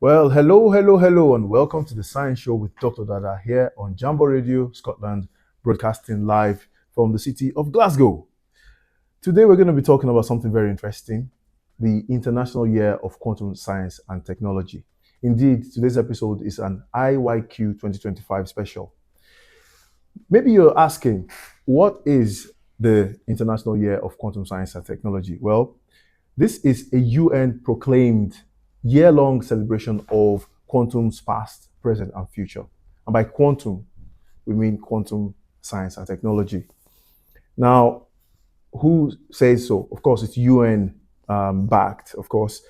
Well, hello, and welcome to the Science Show with Dr. Dada here on Jambo Radio, Scotland, broadcasting live from the city of Glasgow. Today, we're going to be talking about something very interesting, the International Year of Quantum Science and Technology. Indeed, today's episode is an IYQ2025 special. Maybe you're asking, what is the International Year of Quantum Science and Technology? Well, this is a UN proclaimed year-long celebration of quantum's past, present, and future. And by quantum, we mean quantum science and technology. Now, who says so? Of course, it's UN backed, of course,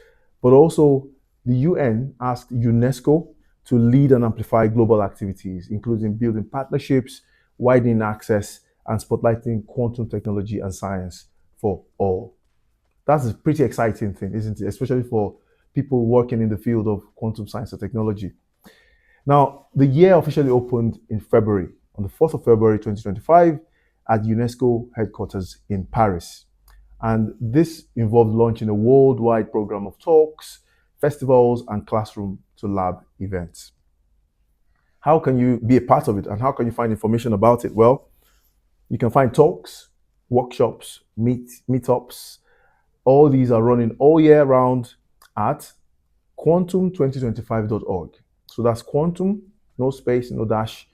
but also the UN asked UNESCO to lead and amplify global activities, including building partnerships, widening access, and spotlighting quantum technology and science for all. That's a pretty exciting thing, isn't it? Especially for people working in the field of quantum science and technology. Now, the year officially opened in February, on the 4th of February 2025, at UNESCO headquarters in Paris. And this involved launching a worldwide program of talks, festivals, and classroom to lab events. How can you be a part of it, and how can you find information about it? Well, you can find talks, workshops, meetups. All these are running all year round at quantum2025.org. So that's quantum, no space, no dash,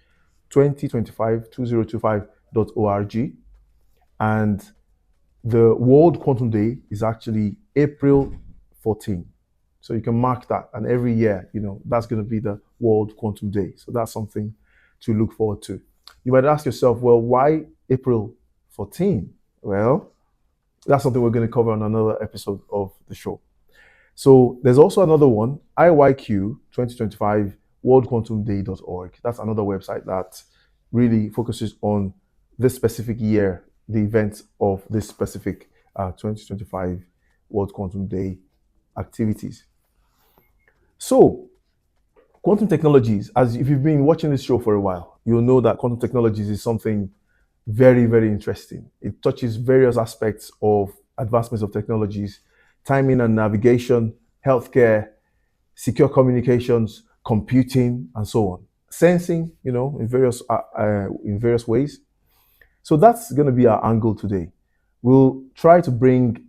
2025.org. And the World Quantum Day is actually April 14. So you can mark that. And every year, that's going to be the World Quantum Day. So that's something to look forward to. You might ask yourself, well, why April 14? Well, that's something we're going to cover on another episode of the show. So there's also another one, IYQ2025 worldquantumday.org. That's another website that really focuses on this specific year, the events of this specific 2025 World Quantum Day activities. So quantum technologies, as if you've been watching this show for a while, you'll know that quantum technologies is something very, very interesting. It touches various aspects of advancements of technologies, timing and navigation, healthcare, secure communications, computing, and so on. Sensing, in various ways. So that's going to be our angle today. We'll try to bring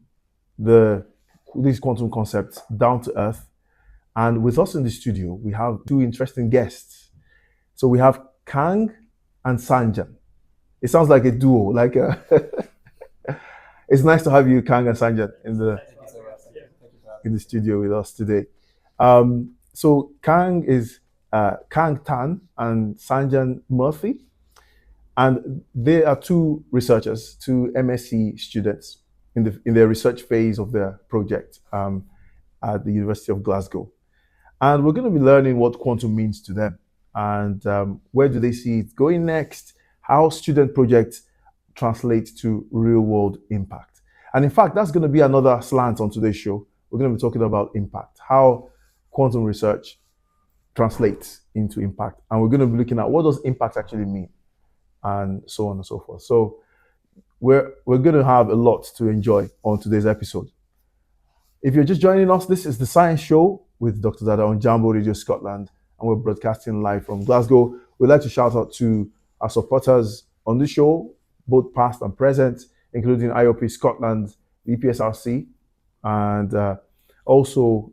these quantum concepts down to earth. And with us in the studio, we have two interesting guests. So we have Kang and Sanjan. It sounds like a duo. It's nice to have you, Kang and Sanjan, in the studio with us today. So Kang is Kang Tan and Sanjan Murthy, and they are two researchers, two MSc students in their research phase of their project at the University of Glasgow. And we're going to be learning what quantum means to them and where do they see it going next, how student projects translate to real-world impact. And in fact, that's going to be another slant on today's show. We're going to be talking about impact, how quantum research translates into impact. And we're going to be looking at what does impact actually mean, and so on and so forth. So we're going to have a lot to enjoy on today's episode. If you're just joining us, this is the Science Show with Dr. Dada on Jambo Radio Scotland, and we're broadcasting live from Glasgow. We'd like to shout out to our supporters on the show, both past and present, including IOP Scotland, the EPSRC, and also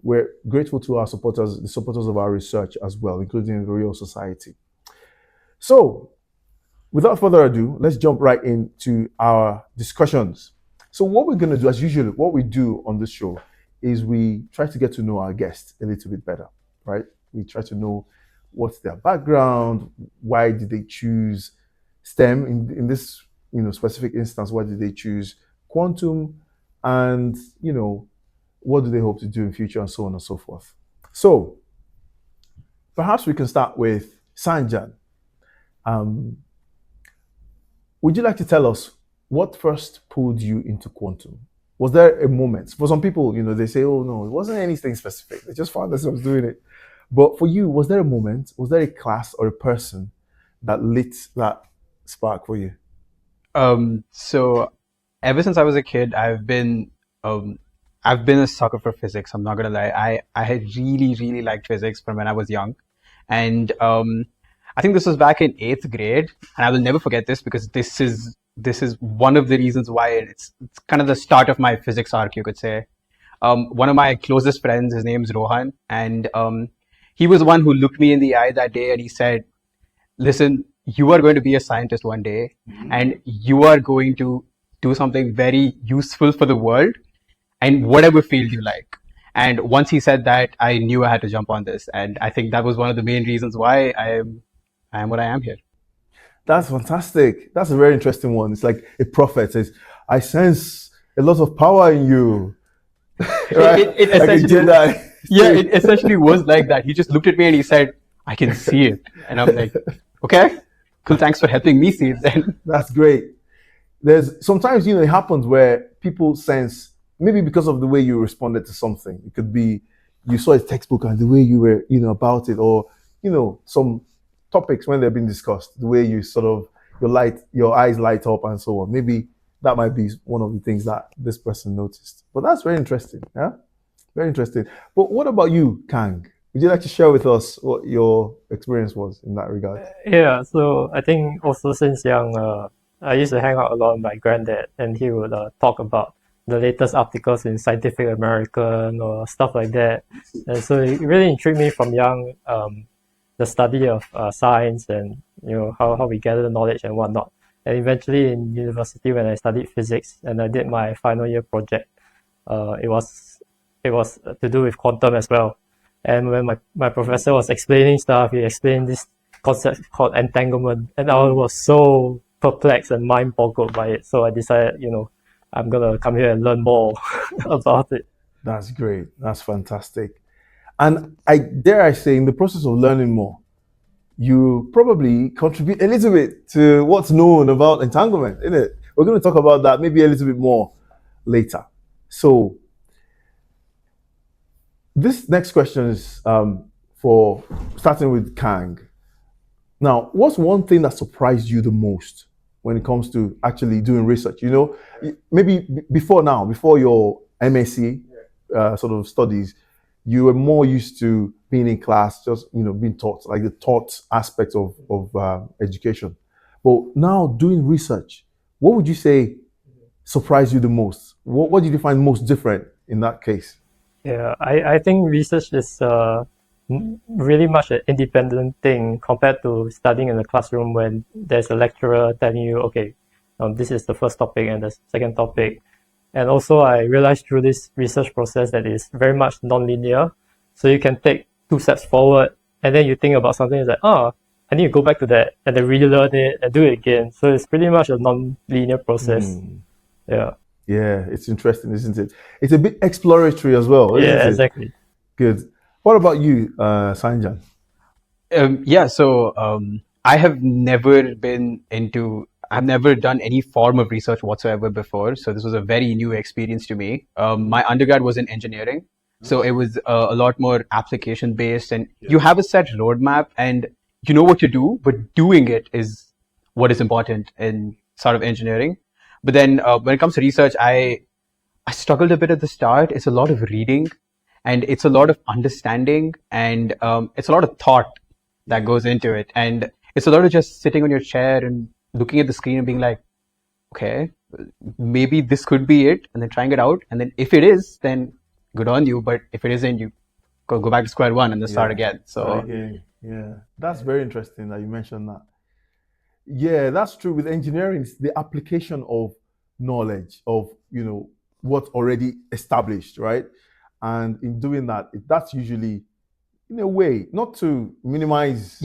we're grateful to our supporters, the supporters of our research as well, including the Royal Society. So, without further ado, let's jump right into our discussions. So what we're going to do, as usual, what we do on this show is we try to get to know our guests a little bit better, right? We try to know what's their background, why did they choose STEM in this specific instance, why did they choose quantum, and what do they hope to do in future, and so on and so forth. So perhaps we can start with Sanjan. Would you like to tell us what first pulled you into quantum? Was there a moment? For some people, they say, oh no, it wasn't anything specific. They just found themselves doing it. But for you, was there a moment, was there a class or a person that lit that spark for you? So ever since I was a kid, I've been I've been a sucker for physics. I'm not gonna lie. I had really liked physics from when I was young, and I think this was back in eighth grade, and I will never forget this because this is one of the reasons why it's kind of the start of my physics arc, you could say. One of my closest friends, his name's Rohan, and he was the one who looked me in the eye that day, and he said, "Listen, you are going to be a scientist one day, and you are going to do something very useful for the world, and whatever field you like." And once he said that, I knew I had to jump on this, and I think that was one of the main reasons why I am what I am here. That's fantastic. That's a very interesting one. It's like a prophet says, I sense a lot of power in you. Right? It Like a essentially, Jedi. yeah, it essentially was like that. He just looked at me and he said, "I can see it," and I'm like, "Okay, cool. Thanks for helping me see it then." That's great. There's sometimes, it happens where people sense, maybe because of the way you responded to something. It could be you saw a textbook and the way you were, about it, or, some topics when they're being discussed, the way you sort of, your eyes light up and so on. Maybe that might be one of the things that this person noticed. But that's very interesting. Yeah. Very interesting. But what about you, Kang? Would you like to share with us what your experience was in that regard? Yeah, so I think also since young, I used to hang out a lot with my granddad, and he would talk about the latest articles in Scientific American or stuff like that. And so it really intrigued me from young, the study of science and how we gather the knowledge and whatnot. And eventually in university, when I studied physics and I did my final year project, it was to do with quantum as well. And when my professor was explaining stuff, he explained this concept called entanglement, and I was so perplexed and mind boggled by it. So I decided, I'm gonna come here and learn more about it. That's great. That's fantastic. And dare I say, in the process of learning more, you probably contribute a little bit to what's known about entanglement, isn't it? We're going to talk about that maybe a little bit more later. So this next question is for starting with Kang. Now, what's one thing that surprised you the most when it comes to actually doing research? Maybe before your MSc sort of studies, you were more used to being in class, just being taught, like the taught aspect of education. But now doing research, what would you say surprised you the most? What did you find most different in that case? Yeah, I think research is really much an independent thing compared to studying in the classroom when there's a lecturer telling you, okay, this is the first topic and the second topic. And also I realized through this research process that it's very much non-linear. So you can take 2 steps forward and then you think about something, it's like, I need to go back to that and then relearn it and do it again. So it's pretty much a non-linear process. Yeah. Yeah, it's interesting, isn't it? It's a bit exploratory as well, isn't it? Yeah, exactly. Good. What about you, Sanjan? So I have never I've never done any form of research whatsoever before. So this was a very new experience to me. My undergrad was in engineering. So it was a lot more application based, and you have a set roadmap and you know what to do, but doing it is what is important in sort of engineering. But then when it comes to research, I struggled a bit at the start. It's a lot of reading and it's a lot of understanding and it's a lot of thought that goes into it. And it's a lot of just sitting on your chair and looking at the screen and being like, okay, maybe this could be it, and then trying it out. And then if it is, then good on you. But if it isn't, you go back to square one and then start again. So yeah, that's very interesting that you mentioned that. Yeah, that's true. With engineering, it's the application of knowledge of what's already established, right? And in doing that, that's usually, in a way, not to minimize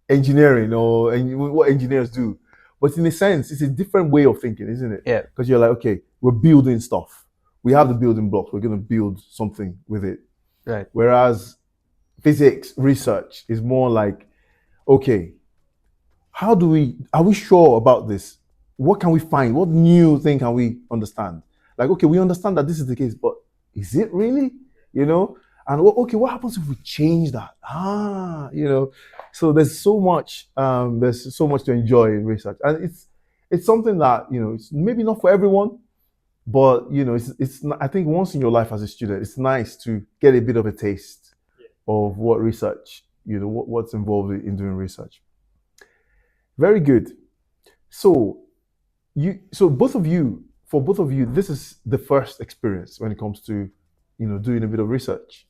engineering or what engineers do, but in a sense, it's a different way of thinking, isn't it? Yeah. Because you're like, okay, we're building stuff. We have the building blocks. We're going to build something with it. Right. Whereas physics research is more like, okay, are we sure about this? What can we find? What new thing can we understand? Like, okay, we understand that this is the case, but is it really? And what happens if we change that? So there's so much to enjoy in research. And it's something that, it's maybe not for everyone, but it's not, I think once in your life as a student, it's nice to get a bit of a taste of what research, what's involved in doing research. Very good. So both of you, this is the first experience when it comes to, doing a bit of research.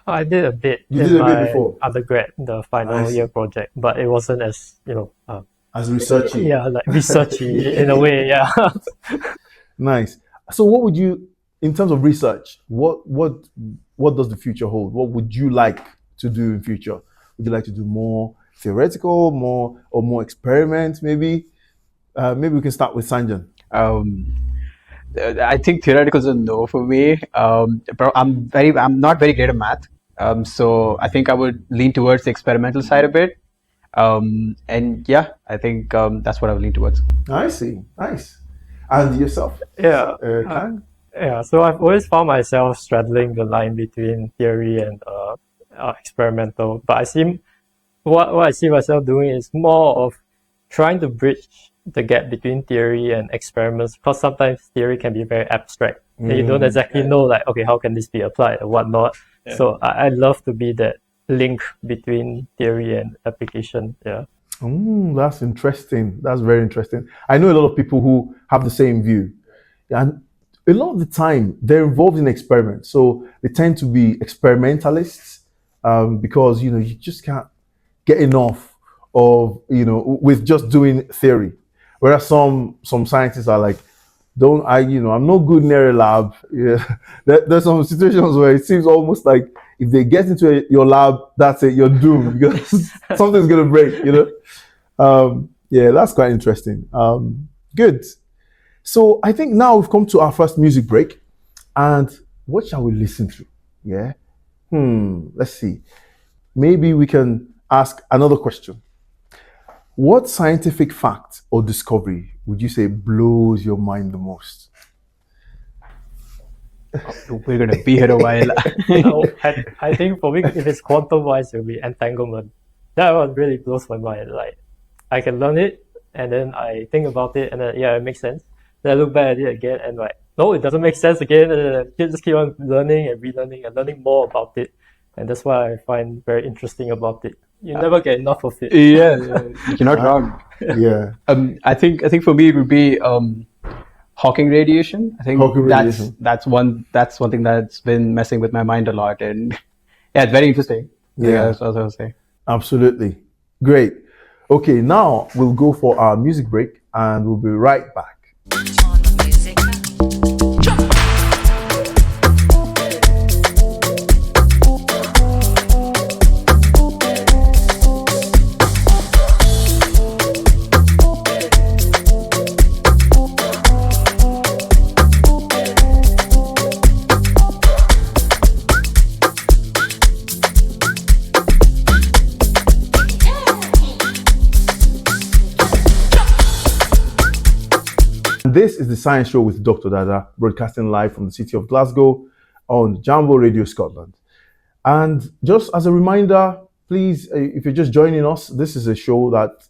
I did a bit You in did a bit my before? undergrad, the final year project, but it wasn't as, As researchy. yeah, like researchy in a way, yeah. Nice. So what would you, in terms of research, what does the future hold? What would you like to do in future? Would you like to do more theoretical, more experiments, maybe? Maybe we can start with Sanjan. I think theoretical is a no for me. But I'm not very great at math. So I think I would lean towards the experimental side a bit. And yeah, I think that's what I would lean towards. I see. Nice. And yourself? Yeah. Kang? Yeah, so I've always found myself straddling the line between theory and experimental. But what I see myself doing is more of trying to bridge the gap between theory and experiments, because sometimes theory can be very abstract. And you don't exactly know, like, okay, how can this be applied or whatnot. Yeah. So I love to be that link between theory and application. Yeah. That's interesting. That's very interesting. I know a lot of people who have the same view. And a lot of the time, they're involved in experiments. So they tend to be experimentalists because, you just can't get enough of, with just doing theory. Whereas some scientists are like, I'm no good near a lab. Yeah. There's some situations where it seems almost like if they get into your lab, that's it, you're doomed because something's going to break, Yeah, that's quite interesting. Good. So I think now we've come to our first music break. And what shall we listen to? Yeah. Let's see. Maybe we can ask another question. What scientific fact or discovery would you say blows your mind the most? We're going to be here a while. I think for me, if it's quantum-wise, it will be entanglement. That one really blows my mind. Like, I can learn it, and then I think about it, and then, yeah, it makes sense. Then I look back at it again, and like, no, it doesn't make sense again, and then I just keep on learning and relearning and learning more about it. And that's what I find very interesting about it. You never get enough of it. Yeah, you're not wrong. Yeah. I think for me it would be Hawking radiation. I think that's one thing that's been messing with my mind a lot, and yeah, it's very interesting. Yeah, that's what I was saying. Absolutely, great. Okay, now we'll go for our music break, and we'll be right back. This is the Science Show with Dr. Dada, broadcasting live from the city of Glasgow on Jambo Radio Scotland. And just as a reminder, please, if you're just joining us, this is a show that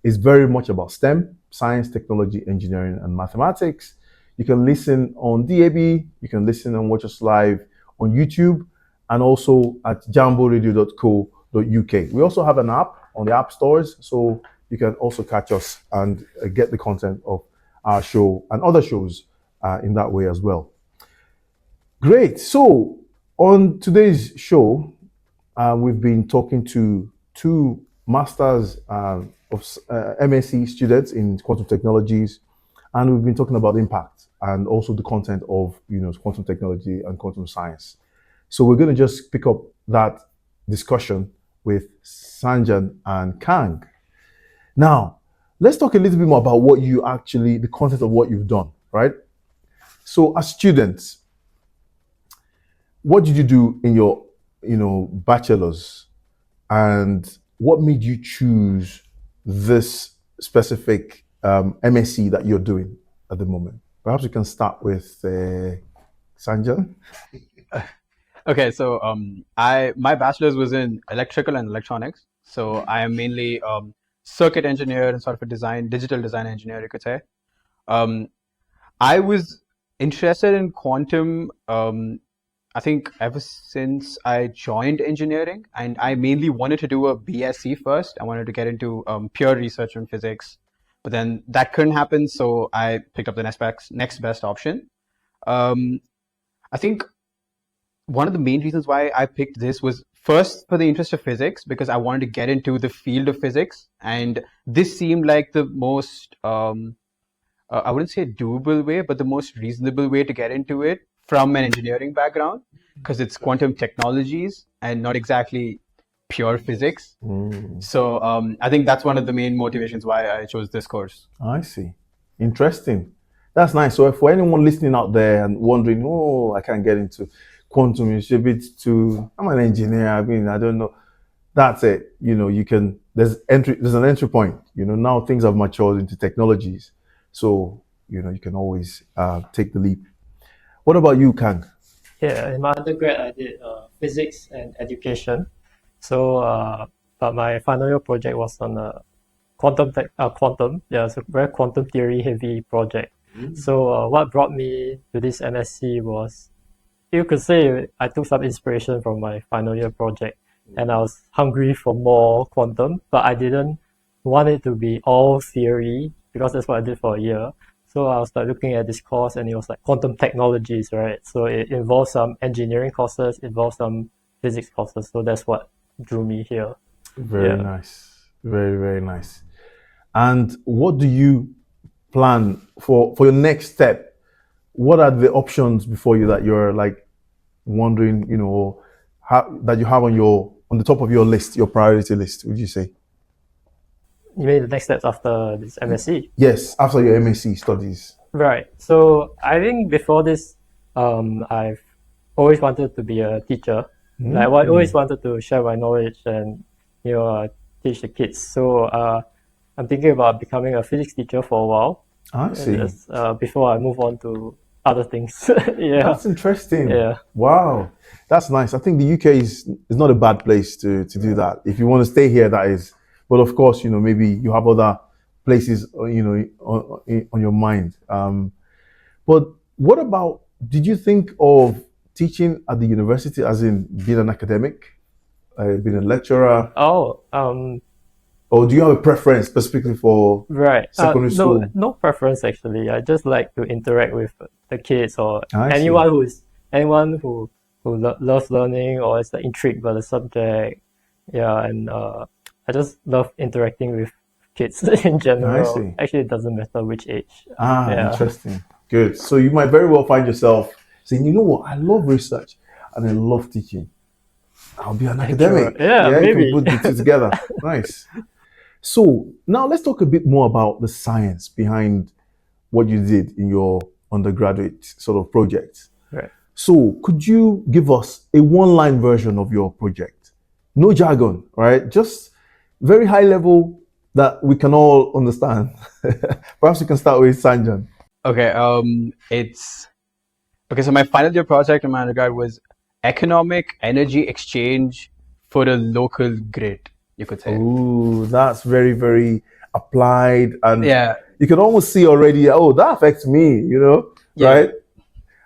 is very much about STEM, science, technology, engineering, and mathematics. You can listen on DAB, you can listen and watch us live on YouTube, and also at jamboradio.co.uk. We also have an app on the app stores, so you can also catch us and get the content of our show and other shows in that way as well. Great. So on today's show, we've been talking to two masters of MSc students in quantum technologies, and we've been talking about impact and also the content of quantum technology and quantum science. So we're going to just pick up that discussion with Sanjan and Kang. Now, let's talk a little bit more about the content of what you've done, right? So as students, what did you do in your, bachelor's, and what made you choose this specific MSc that you're doing at the moment? Perhaps we can start with Sanjan. Okay, so my bachelor's was in electrical and electronics. So I am mainly circuit engineer and sort of a digital design engineer, you could say. I was interested in quantum, I think ever since I joined engineering, and I mainly wanted to do a BSc first. I wanted to get into pure research on physics, but then that couldn't happen, so I picked up the next best option. I think one of the main reasons why I picked this was first for the interest of physics, because I wanted to get into the field of physics, and this seemed like the most I wouldn't say doable way, but the most reasonable way to get into it from an engineering background, because it's quantum technologies and not exactly pure physics. So I think that's one of the main motivations why I chose this course. I see. Interesting. That's nice. So for anyone listening out there and wondering, oh, I can't get into quantum, it's a bit too, I'm an engineer, I mean, I don't know. That's it. You know, you can, there's an entry point. You know, now things have matured into technologies. So, you know, you can always take the leap. What about you, Kang? Yeah, in my undergrad, I did physics and education. So, but my final year project was on quantum. Yeah, it's a very quantum theory heavy project. So, what brought me to this MSc was, you could say I took some inspiration from my final year project, and I was hungry for more quantum, but I didn't want it to be all theory, because that's what I did for a year. So I was like looking at this course, and it was like quantum technologies, right? So it involves some engineering courses, involves some physics courses. So that's what drew me here. Very nice. Very, very nice. And what do you plan for your next step? What are the options before you that you're like wondering, you know, that you have on the top of your list, your priority list, would you say? You mean the next steps after this MSc? Yes, after your MSc studies. Right. So I think before this, I've always wanted to be a teacher. Like I always wanted to share my knowledge and, you know, teach the kids. So I'm thinking about becoming a physics teacher for a while. I see. Before I move on to other things. Yeah. That's interesting. Yeah. Wow. That's nice. I think the UK is not a bad place to do that. If you want to stay here, that is. But of course, you know, maybe you have other places, you know, on your mind. But what about, did you think of teaching at the university, as in being an academic, being a lecturer? Or do you have a preference specifically for secondary school? No preference actually. I just like to interact with the kids, or anyone who loves learning or is intrigued by the subject. Yeah, and I just love interacting with kids in general. I see. Actually, it doesn't matter which age. Interesting. Good. So you might very well find yourself saying, you know what, I love research and I love teaching. I'll be an academic. Yeah, maybe. You can put the two together. Nice. So now let's talk a bit more about the science behind what you did in your undergraduate sort of project. Right. So could you give us a one-line version of your project? No jargon, right? Just very high level that we can all understand. Perhaps we can start with Sanjan. Okay, so my final year project in my undergrad was economic energy exchange for a local grid, you could say. Ooh, that's very, very applied, and yeah, you can almost see already, oh, that affects me, you know, right?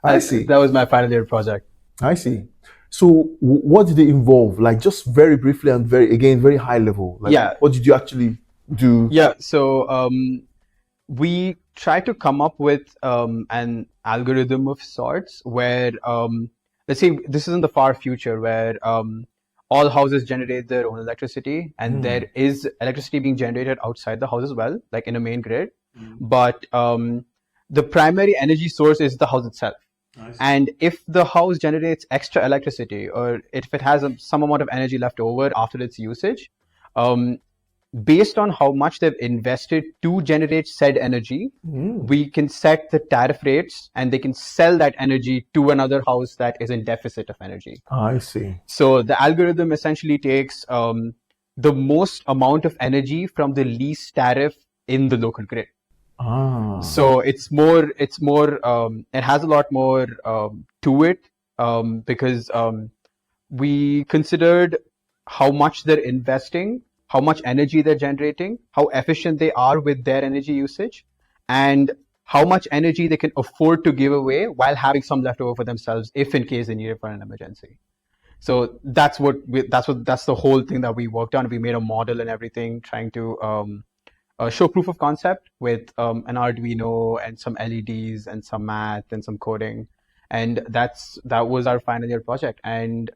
I see. That was my final year project. I see. So what did it involve? Like, just very briefly and very high level. Like, what did you actually do? Yeah, so we tried to come up with an algorithm of sorts where, let's say this is in the far future, where all houses generate their own electricity, and there is electricity being generated outside the house as well, like in a main grid. But the primary energy source is the house itself. And if the house generates extra electricity, or if it has some amount of energy left over after its usage, based on how much they've invested to generate said energy, we can set the tariff rates, and they can sell that energy to another house that is in deficit of energy. I see. So the algorithm essentially takes the most amount of energy from the least tariff in the local grid. So it has a lot more to it, because we considered how much they're investing, how much energy they're generating, how efficient they are with their energy usage, and how much energy they can afford to give away while having some left over for themselves, if in case they need it for an emergency. So that's the whole thing that we worked on. We made a model and everything, trying to show proof of concept with an Arduino and some LEDs and some math and some coding, and that was our final year project. And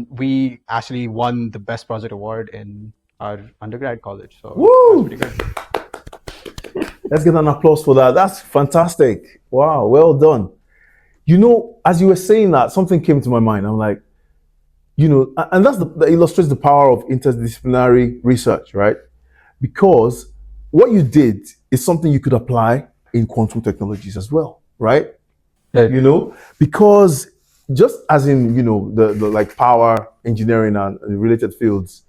we actually won the best project award in our undergrad college. So Woo! that's pretty good. Let's get an applause for that. That's fantastic. Wow, well done. You know, as you were saying that, something came to my mind. I'm like, you know, and that illustrates the power of interdisciplinary research, right? Because what you did is something you could apply in quantum technologies as well, right? Yeah. You know, because just as in, you know, the like power engineering and related fields,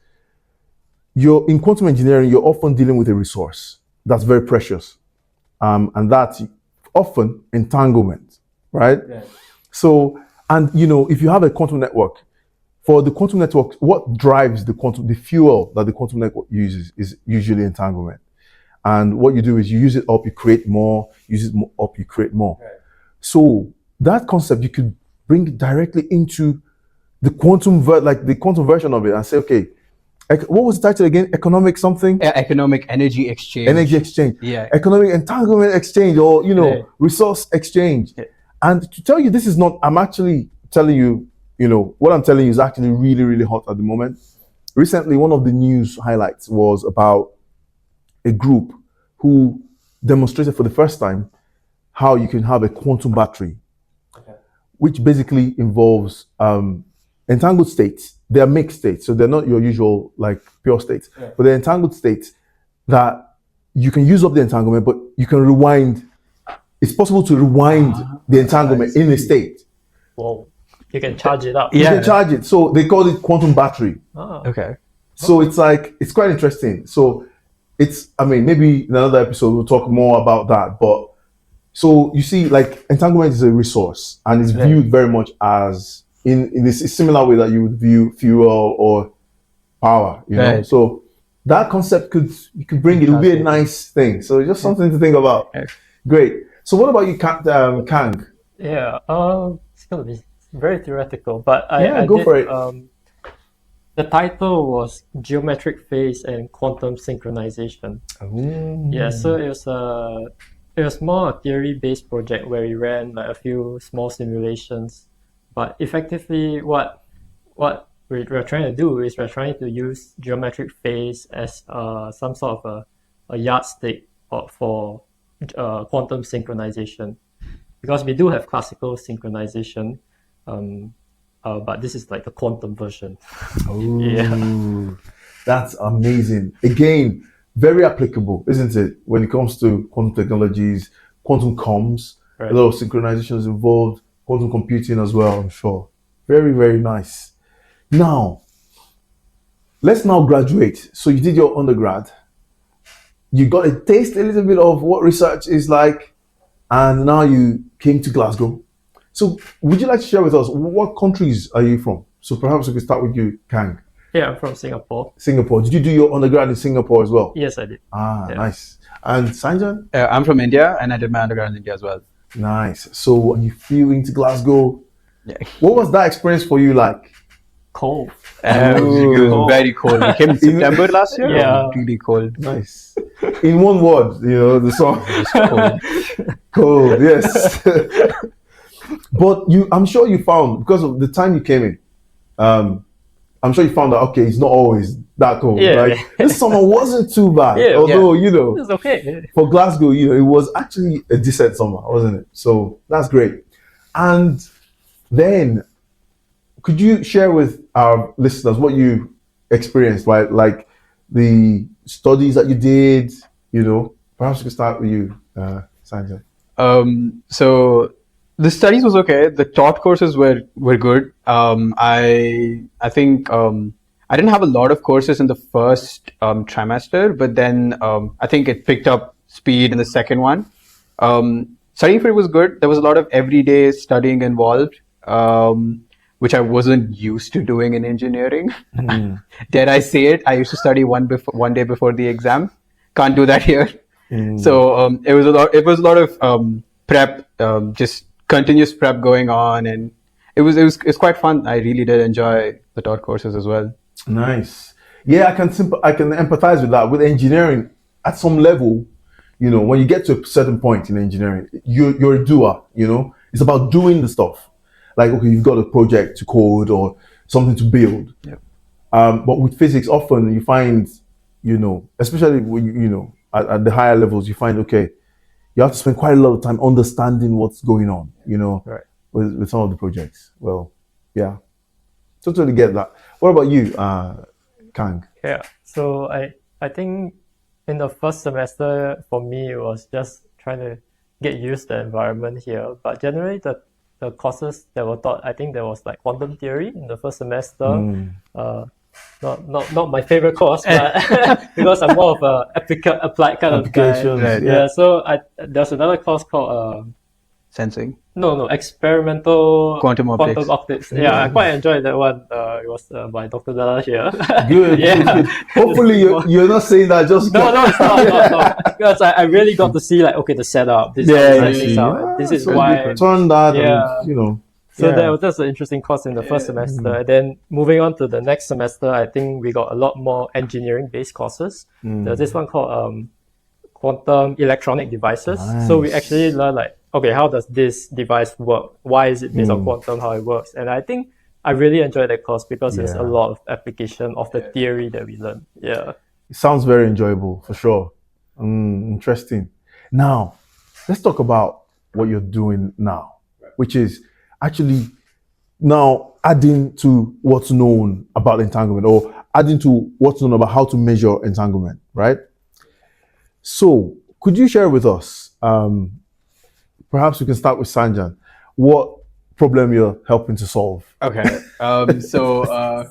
in quantum engineering, you're often dealing with a resource that's very precious. And that's often entanglement, right? Yeah. So, and you know, if you have a quantum network, for the quantum network, what drives the fuel that the quantum network uses is usually entanglement. And what you do is you use it up, you create more, use it up, you create more. Right. So that concept, you could bring it directly into the quantum, like the quantum version of it, and say, okay, what was the title again? Economic something? Economic energy exchange. Energy exchange. Yeah. Economic entanglement exchange, or, you know, Yeah. resource exchange. Yeah. And to tell you, this is not, I'm actually telling you, you know, what I'm telling you is actually really, really hot at the moment. Recently, one of the news highlights was about a group who demonstrated for the first time how you can have a quantum battery, which basically involves entangled states. They are mixed states, so they're not your usual like pure states, but they're entangled states that you can use up the entanglement, but you can rewind. It's possible to rewind the entanglement in a state. Well, you can charge it up. You Yeah. can charge it. So they call it quantum battery. Ah. Okay. So it's like, it's quite interesting. So it's, I mean, maybe in another episode we'll talk more about that. But so you see, like, entanglement is a resource and it's viewed very much as in this similar way that you would view fuel or power, you know. Right. So that concept you could bring it. It would be a nice thing. So just something to think about. Yeah. Great. So what about you, Kang? Yeah, it's gonna be very theoretical, but I go did, for it. The title was Geometric Phase and Quantum Synchronization. Yeah, so it was more a theory-based project where we ran like a few small simulations, but effectively what we're trying to do is we're trying to use geometric phase as some sort of a yardstick for quantum synchronization, because we do have classical synchronization, but this is like the quantum version. Yeah. That's amazing. Again, very applicable, isn't it? When it comes to quantum technologies, quantum comms, Right. a lot of synchronizations involved, quantum computing as well, I'm sure. Very, very nice. Now, let's now graduate. So you did your undergrad. You got a taste a little bit of what research is like, and now you came to Glasgow. So would you like to share with us, what countries are you from? So perhaps we could start with you, Kang. Yeah, I'm from Singapore. Singapore. Did you do your undergrad in Singapore as well? Yes, I did. Ah, Yeah. nice. And Sanjan? I'm from India and I did my undergrad in India as well. Nice. So you flew into Glasgow. Yeah. What was that experience for you like? Cold. It was very cold. We came in September last year. Yeah. Really cold. Nice. In one word, you know, the song. Cold, yes. But I'm sure you found, because of the time you came in, I'm sure you found that, okay, it's not always that cold. Yeah. Like, this summer wasn't too bad. Yeah. Although, you know, It's okay. for Glasgow, you know, it was actually a decent summer, wasn't it? So that's great. And then, could you share with our listeners what you experienced, right? Like the studies that you did, you know? Perhaps we could start with you, Sanjan. So the studies was okay. The taught courses were good. I think I didn't have a lot of courses in the first trimester, but then I think it picked up speed in the second one. Studying for it was good. There was a lot of everyday studying involved, which I wasn't used to doing in engineering. Dare I say it? I used to study one day before the exam. Can't do that here. So it was a lot of prep, just continuous prep going on, and it's quite fun. I really did enjoy the taught courses as well. Nice. Yeah, I can empathize with that. With engineering, at some level, when you get to a certain point in engineering, you're a doer. It's about doing the stuff. Like, okay, you've got a project to code or something to build. Yep. But with physics, often you find, especially when at the higher levels, you find, okay, you have to spend quite a lot of time understanding what's going on. Right. with some of the projects. Well, yeah, totally get that. What about you, Kang? Yeah. So I think in the first semester for me it was just trying to get used to the environment here. But generally the courses that were taught, I think there was like quantum theory in the first semester. Not my favorite course, but because I'm more of a applied kind of guy. Applications, Yeah. So there's another course called Sensing. No, experimental Quantum optics. Yeah, I quite enjoyed that one. It was by Dr. Dada here. Good. Yeah. Good. Hopefully you're not saying that just No, it's not. Because I really got to see like, okay, the setup. This is so why. you turn that, Yeah. and So that's an interesting course in the first semester. And then moving on to the next semester, I think we got a lot more engineering-based courses. There's this one called quantum electronic devices. Nice. So we actually learn like, okay, how does this device work? Why is it based on quantum, how it works? And I think I really enjoyed that course because there's a lot of application of the theory that we learn. Yeah. it sounds very enjoyable for sure. Interesting. Now, let's talk about what you're doing now, which is actually now adding to what's known about entanglement, or adding to what's known about how to measure entanglement, right? So, could you share with us, perhaps we can start with Sanjan, what problem you're helping to solve? Okay. So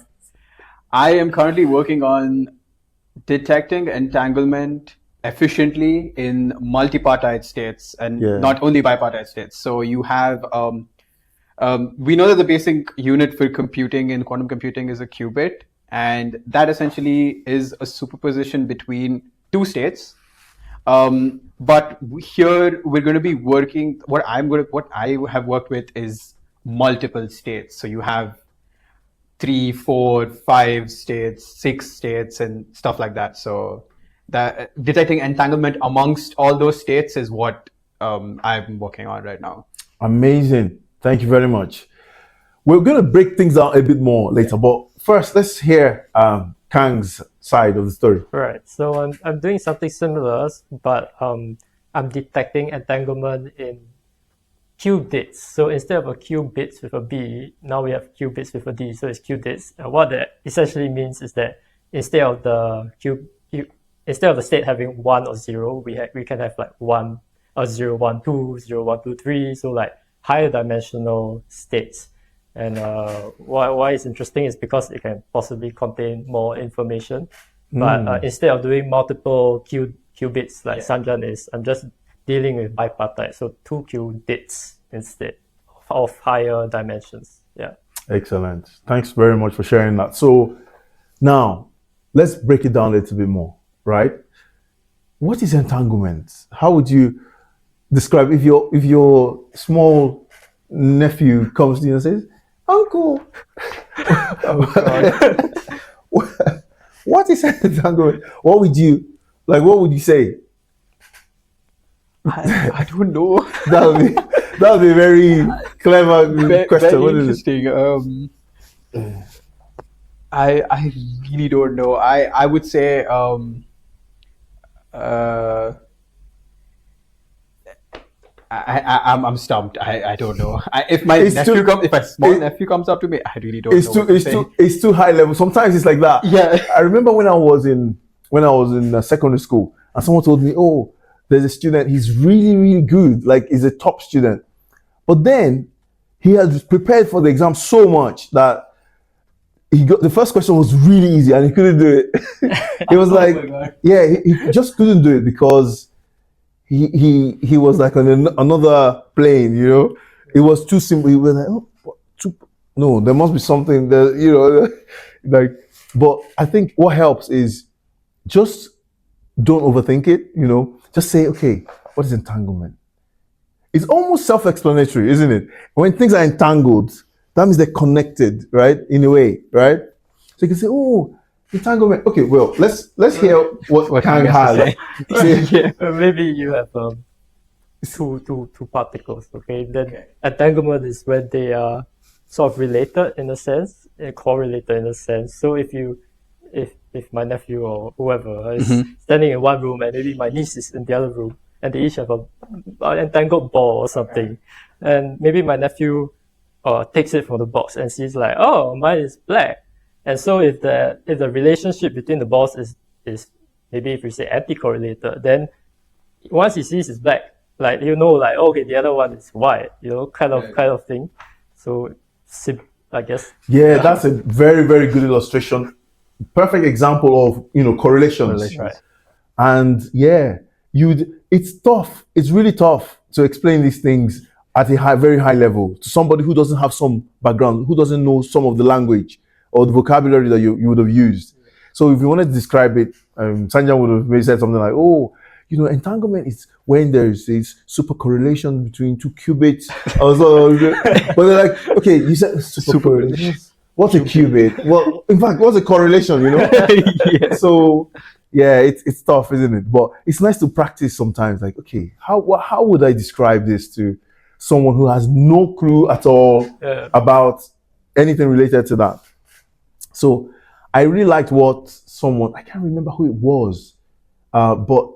I am currently working on detecting entanglement efficiently in multipartite states and not only bipartite states. So you have, we know that the basic unit for computing in quantum computing is a qubit, and that essentially is a superposition between two states. But here we're going to be working, what I have worked with is multiple states. So you have 3, 4, 5 states, 6 states and stuff like that. So that detecting entanglement amongst all those states is what I'm working on right now. Amazing. Thank you very much. We're going to break things down a bit more later, but first let's hear Kang's side of the story. Right. So I'm doing something similar, but I'm detecting entanglement in qubits. So instead of a qubits with a B, now we have qubits with a D. So it's qubits. And what that essentially means is that instead of the state having 1 or 0, we can have like 1 or 0, 1, 2, 0, 1, 2, 3. So like higher dimensional states. And why it's interesting is because it can possibly contain more information. But instead of doing multiple qubits like Sanjan is, I'm just dealing with bipartite. So 2 qubits instead of higher dimensions. Yeah. Excellent. Thanks very much for sharing that. So now let's break it down a little bit more, right? What is entanglement? How would you describe if your small nephew comes to you and says, "Uncle, what is entanglement?" What would you say? I don't know. that would be a very clever question. Very interesting. I really don't know. I would say I'm stumped. I don't know. If my small nephew comes up to me, I really don't know. It's too high level. Sometimes it's like that. Yeah. I remember when I was in secondary school, and someone told me, "Oh, there's a student. He's really, really good. Like, he's a top student." But then he had prepared for the exam so much that the first question was really easy, and he couldn't do it. He was like, he just couldn't do it because he was like on another plane, It was too simple. He was like, no, there must be something that, like. But I think what helps is just don't overthink it, just say, okay, what is entanglement? It's almost self-explanatory, isn't it? When things are entangled, that means they're connected, right? In a way, right? So you can say, oh, entanglement. Okay, well, let's hear what Kang has. Maybe you have two particles, okay? Then entanglement is when they are sort of related in a sense, and correlated in a sense. So if my nephew or whoever is standing in one room and maybe my niece is in the other room and they each have an entangled ball or something, and maybe my nephew takes it from the box and sees like, oh, mine is black. And so if the relationship between the balls is maybe if you say anti-correlated, then once he sees it's black, like like, okay, the other one is white, kind of thing. So I guess. Yeah, that's a very, very good illustration. Perfect example of correlations. Right. And it's tough. It's really tough to explain these things at a very high level to somebody who doesn't have some background, who doesn't know some of the language or the vocabulary that you would have used. So if you wanted to describe it, Sanjan would have maybe said something like, oh, entanglement is when there is this super correlation between two qubits. But they're like, okay, you said super correlation. What's a qubit? Well, in fact, what's a correlation, Yeah. So, it's tough, isn't it? But it's nice to practice sometimes. Like, okay, how would I describe this to someone who has no clue at all about anything related to that? So I really liked what someone, I can't remember who it was, but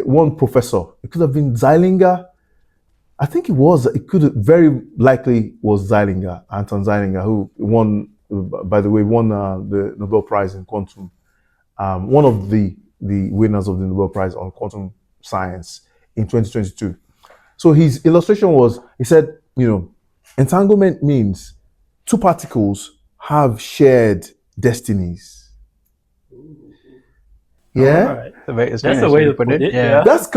one professor, it could have been Zeilinger. I think it could have very likely was Zeilinger, Anton Zeilinger, who won the Nobel Prize in quantum. One of the winners of the Nobel Prize on quantum science in 2022. So his illustration was, he said, entanglement means two particles have shared destinies. Yeah, right. That's the way to put it. Yeah, it's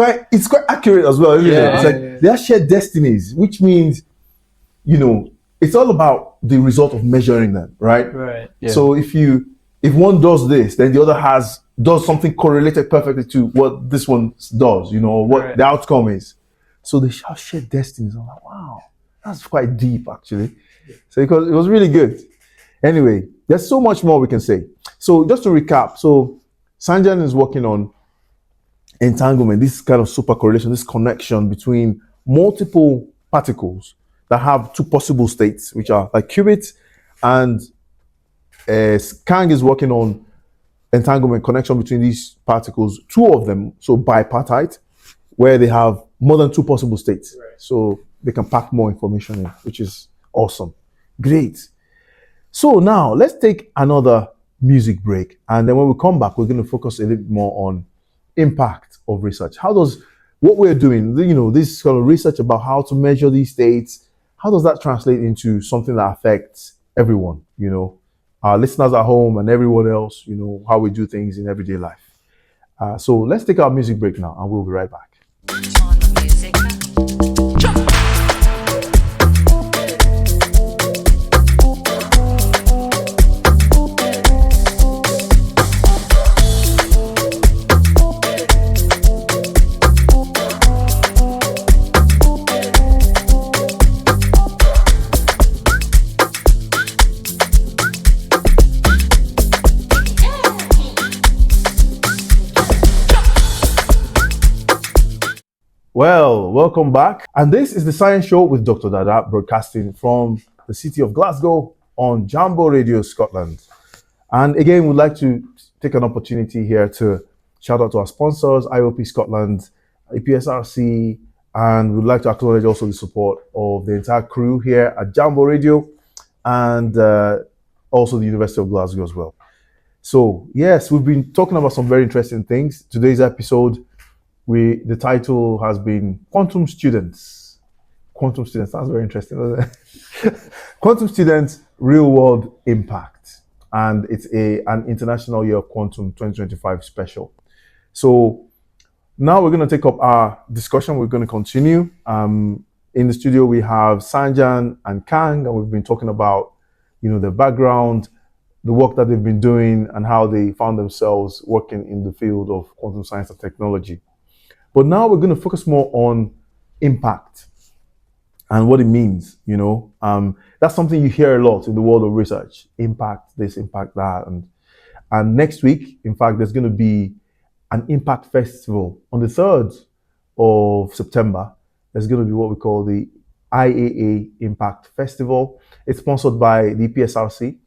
quite accurate as well, isn't it? It's like they are shared destinies, which means, it's all about the result of measuring them, right? Right. Yeah. So if one does this, then the other does something correlated perfectly to what this one does, what the outcome is. So they have shared destinies. I'm like, wow, that's quite deep, actually. So because it was really good. Anyway, there's so much more we can say. So just to recap, Sanjan is working on entanglement, this kind of super correlation, this connection between multiple particles that have two possible states, which are like qubits, and Kang is working on entanglement, connection between these particles, two of them, so bipartite, where they have more than two possible states. Right. So they can pack more information in, which is awesome. Great. So now let's take another music break, and then when we come back, we're going to focus a little bit more on impact of research. How does what we're doing, this kind of research about how to measure these states, how does that translate into something that affects everyone, our listeners at home and everyone else, how we do things in everyday life. So let's take our music break now, and we'll be right back. Well, welcome back. And this is the Science Show with Dr. Dada, broadcasting from the city of Glasgow on Jambo Radio Scotland. And again, we'd like to take an opportunity here to shout out to our sponsors, IOP Scotland, EPSRC, and we'd like to acknowledge also the support of the entire crew here at Jambo Radio and also the University of Glasgow as well. So yes, we've been talking about some very interesting things. Today's episode, the title has been Quantum Students. Quantum Students, that's very interesting, isn't it? Quantum Students, Real World Impact. And it's an International Year of Quantum 2025 special. So now we're going to take up our discussion. We're going to continue. In the studio, we have Sanjan and Kang, and we've been talking about, the background, the work that they've been doing and how they found themselves working in the field of quantum science and technology. But now we're going to focus more on impact and what it means. That's something you hear a lot in the world of research: impact this, impact that. And next week, in fact, there's going to be an impact festival on the 3rd of September. There's going to be what we call the IAA Impact Festival. It's sponsored by the PSRC,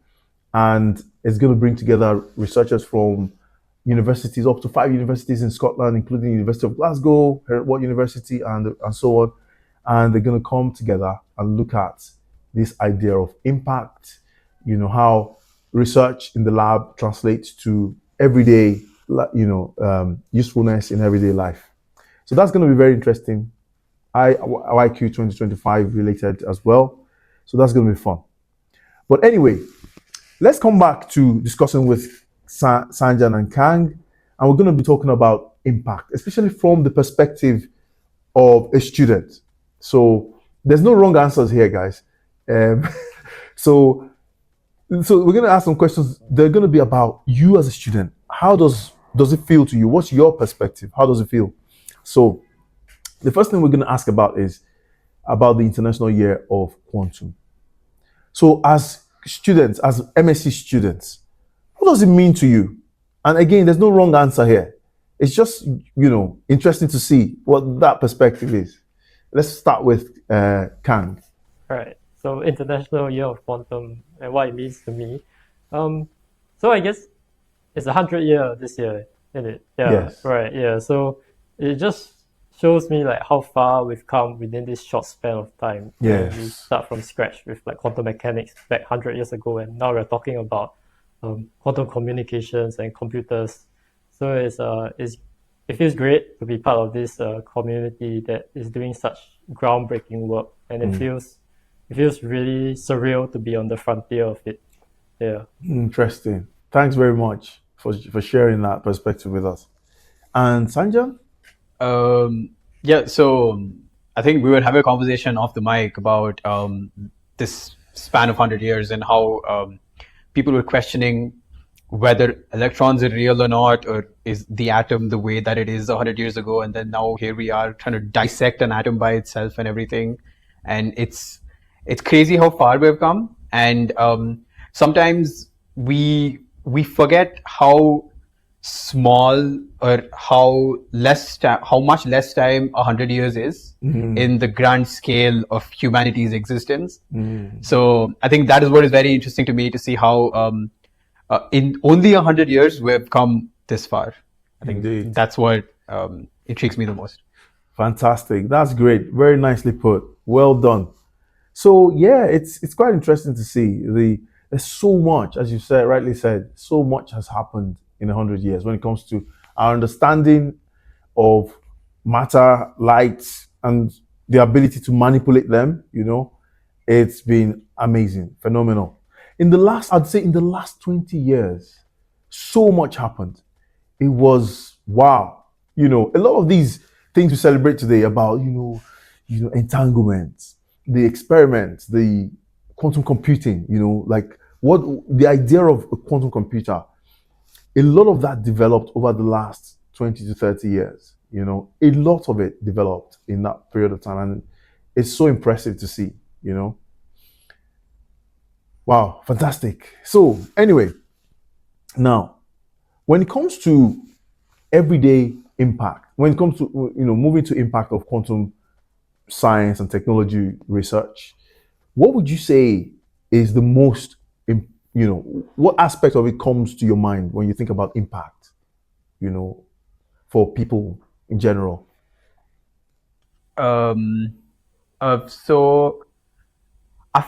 and it's going to bring together researchers from universities, up to 5 universities in Scotland, including the University of Glasgow, Hertford University, and so on. And they're going to come together and look at this idea of impact, how research in the lab translates to everyday, usefulness in everyday life. So that's going to be very interesting. IYQ2025 related as well. So that's going to be fun. But anyway, let's come back to discussing with Sanjan and Kang, and we're going to be talking about impact, especially from the perspective of a student. So there's no wrong answers here, guys. So we're going to ask some questions. They're going to be about you as a student. How does it feel to you? What's your perspective? How does it feel? So the first thing we're going to ask about is about the International Year of Quantum. So as students, as MSc students, what does it mean to you? And again, there's no wrong answer here. It's just, interesting to see what that perspective is. Let's start with Kang. Right. So International Year of Quantum and what it means to me. So I guess it's 100 year this year, isn't it? Yeah. Yes. Right. Yeah. So it just shows me like how far we've come within this short span of time. Yes. We start from scratch with like quantum mechanics back 100 years ago, and now we're talking about quantum communications and computers. So it feels great to be part of this community that is doing such groundbreaking work, and it feels really surreal to be on the frontier of it. Yeah. Interesting. Thanks very much for sharing that perspective with us. And Sanjan? Yeah, so I think we were having a conversation off the mic about this span of 100 years and how people were questioning whether electrons are real or not, or is the atom the way that it is 100 years ago, and then now here we are trying to dissect an atom by itself and everything. And it's crazy how far we've come, and sometimes we forget how small or how much less time 100 years is in the grand scale of humanity's existence. So I think that is what is very interesting to me, to see how in only 100 years we've come this far. I think Indeed. that's what intrigues me the most. Fantastic. That's great. Very nicely put. Well done. So yeah, it's quite interesting to see there's so much, as you rightly said, so much has happened in 100 years when it comes to our understanding of matter, light, and the ability to manipulate them. It's been amazing, phenomenal. I'd say in the last 20 years, so much happened. It was wow. A lot of these things we celebrate today about, entanglement, the experiments, the quantum computing, like what the idea of a quantum computer, a lot of that developed over the last 20 to 30 years. A lot of it developed in that period of time, and it's so impressive to see. Wow, fantastic. So anyway, now when it comes to everyday impact, when it comes to moving to impact of quantum science and technology research, what would you say is the most, what aspect of it comes to your mind when you think about impact, for people in general? So I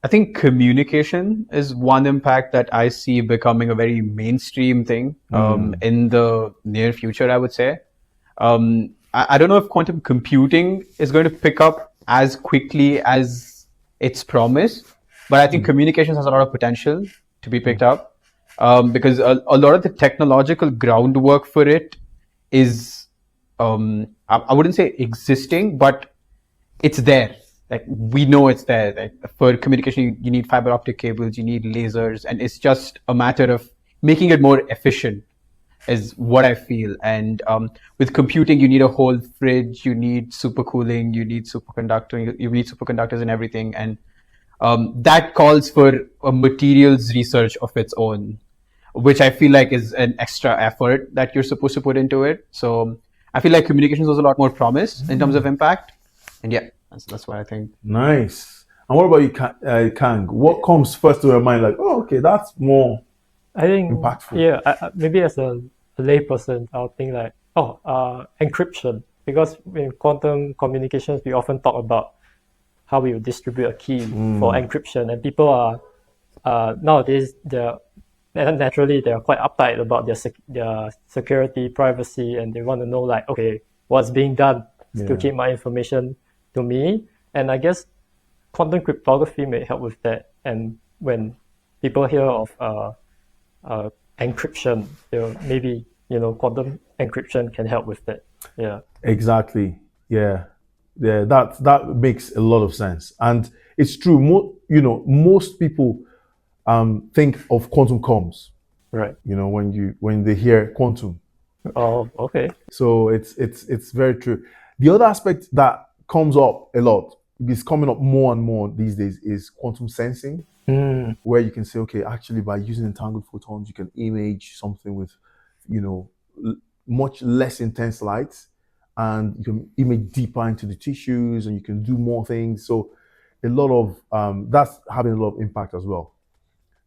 think communication is one impact that I see becoming a very mainstream thing in the near future, I would say. I don't know if quantum computing is going to pick up as quickly as it's promised, but I think communications has a lot of potential to be picked up, because a lot of the technological groundwork for it is, I wouldn't say existing, but it's there. like we know it's there. Like for communication, you need fiber optic cables, you need lasers, and it's just a matter of making it more efficient is what I feel. And with computing, you need a whole fridge, you need supercooling, you need superconducting, you need superconductors and everything. And that calls for a materials research of its own, which I feel like is an extra effort that you're supposed to put into it. So I feel like communications was a lot more promise in terms of impact. And yeah, that's what I think. Nice. And what about you, Kang? What comes first to your mind? Like, oh, okay, that's more I think impactful. Yeah, maybe as a layperson, I'll think like, encryption, because in quantum communications we often talk about how we distribute a key for encryption, and people are nowadays they're quite uptight about their security, privacy, and they want to know like, okay, what's being done to keep my information to me. And I guess quantum cryptography may help with that. And when people hear of encryption, maybe quantum encryption can help with that. Yeah. Exactly. Yeah. That makes a lot of sense, and it's true. Most people think of quantum comms. Right. When they hear quantum. Oh, okay. So it's very true. The other aspect that comes up a lot, is coming up more and more these days, is quantum sensing, where you can say, okay, actually by using entangled photons, you can image something with, much less intense light, and you can image deeper into the tissues, and you can do more things. So a lot of that's having a lot of impact as well.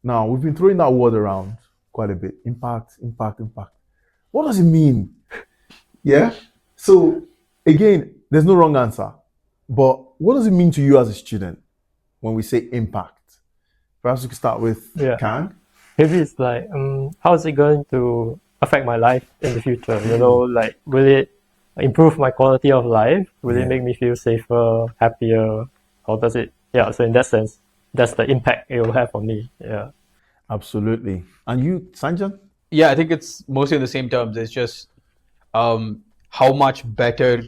Now, we've been throwing that word around quite a bit. Impact. What does it mean? Yeah. So again, there's no wrong answer, but what does it mean to you as a student when we say impact? Perhaps we could start with Kang. Maybe it's like, how is it going to affect my life in the future? Like, will it improve my quality of life? Will it make me feel safer, happier? How does it? Yeah. So in that sense, that's the impact it will have on me. Yeah. Absolutely. And you, Sanjan? Yeah, I think it's mostly in the same terms. It's just how much better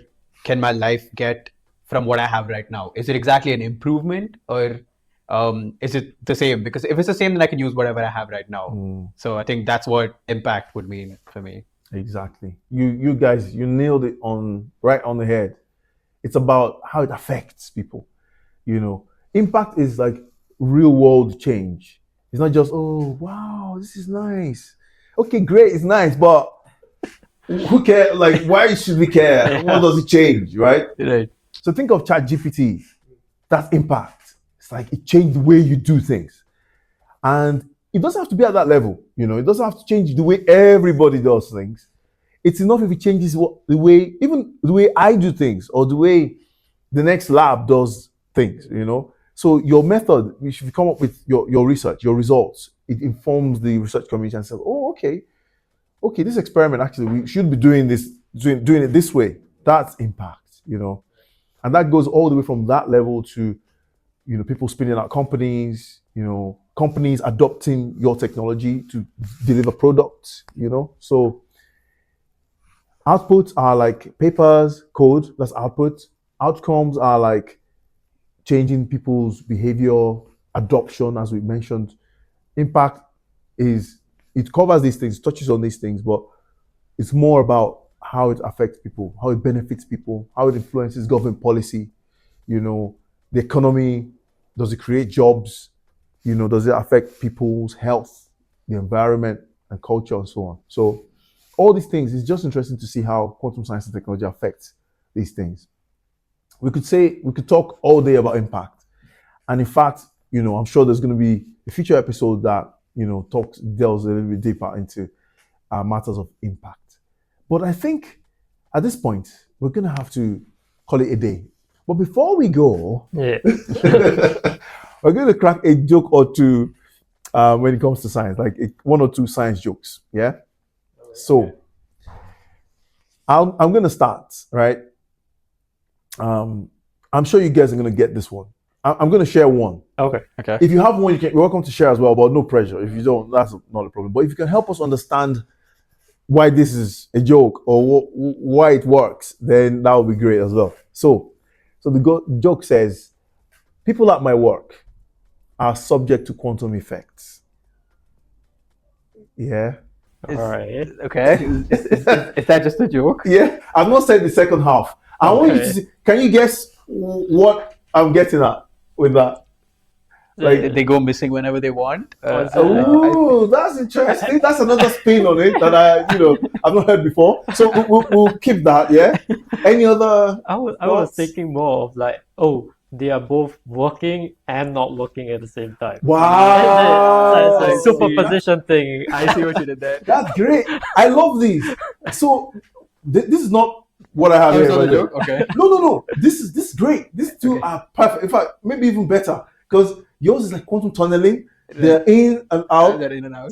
can my life get from what I have right now? Is it exactly an improvement, or is it the same? Because if it's the same, then I can use whatever I have right now. So I think that's what impact would mean for me. Exactly. You guys, you nailed it right on the head. It's about how it affects people. Impact is like real world change. It's not just, oh, wow, this is nice. Okay, great, it's nice, but who cares? Like, why should we care? What does it change, right? Right. So think of ChatGPT. That's impact. It's like it changed the way you do things. And it doesn't have to be at that level. It doesn't have to change the way everybody does things. It's enough if it changes even the way I do things, or the way the next lab does things, So your method, you should come up with your research, your results. It informs the research community and says, oh, okay, this experiment, actually, we should be doing it this way. That's impact, And that goes all the way from that level to, people spinning out companies, companies adopting your technology to deliver products, So outputs are like papers, code, that's output. Outcomes are like changing people's behavior, adoption, as we mentioned. Impact it covers these things, touches on these things, but it's more about how it affects people, how it benefits people, how it influences government policy, the economy. Does it create jobs? Does it affect people's health, the environment, and culture, and so on? So all these things, it's just interesting to see how quantum science and technology affects these things. We could talk all day about impact. And in fact, I'm sure there's going to be a future episode that, delves a little bit deeper into matters of impact. But I think at this point, we're going to have to call it a day. But before we go, we're going to crack a joke or two when it comes to science, like one or two science jokes. Yeah. So I'm going to start, right? I'm sure you guys are going to get this one. I'm going to share one. Okay. If you have one, you're welcome to share as well, but no pressure. If you don't, that's not a problem. But if you can help us understand why this is a joke or why it works, then that would be great as well. So the joke says, people at my work are subject to quantum effects. Yeah. All right. Okay. Is that just a joke? Yeah. I've not said the second half. I want you to see. Can you guess what I'm getting at with that? Like, They go missing whenever they want. oh, that's interesting. That's another spin on it that I've not heard before. So we'll keep that. Yeah. Any other? I was thoughts? thinking more of like, oh, they are both working and not working at the same time. Wow. It's a superposition thing. I see what you did there. That's great. I love these. So this is not what I have Oh, here. it's not a by the way. joke? Okay. No. This is great. These two are perfect. In fact, maybe even better because yours is like quantum tunneling. They're in and out. They're in and out.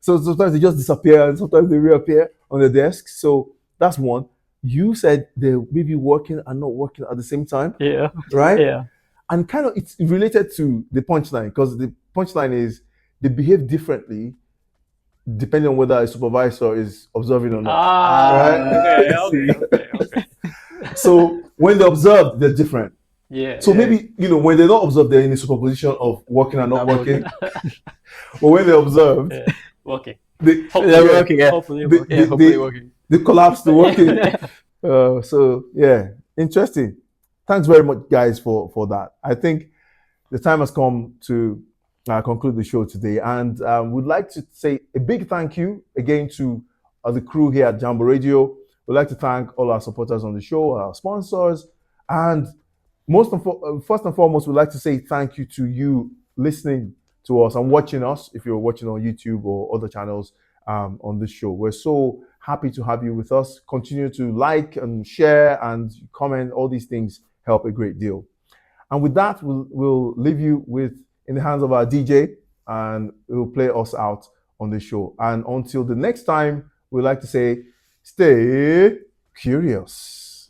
So sometimes they just disappear and sometimes they reappear on the desk. So that's one. You said they may be working and not working at the same time. Yeah. Right? Yeah. And kind of it's related to the punchline because the punchline is they behave differently depending on whether a supervisor is observing or not. Okay. So when they're observed, they're different. Yeah. So maybe, when they're not observed, they're in a superposition of working and not working. But when they're observed, working. They're working, yeah. Hopefully they, working. working. They collapse to working. So yeah, interesting. Thanks very much, guys, for that. I think the time has come to conclude the show today, and we'd like to say a big thank you again to the crew here at Jambo Radio. We'd like to thank all our supporters on the show, our sponsors, and first and foremost, we'd like to say thank you to you listening to us and watching us. If you're watching on YouTube or other channels on this show, we're so happy to have you with us. Continue to like and share and comment. All these things help a great deal. And with that, we'll leave you in the hands of our DJ, and it will play us out on the show. And until the next time, we'd like to say, stay curious.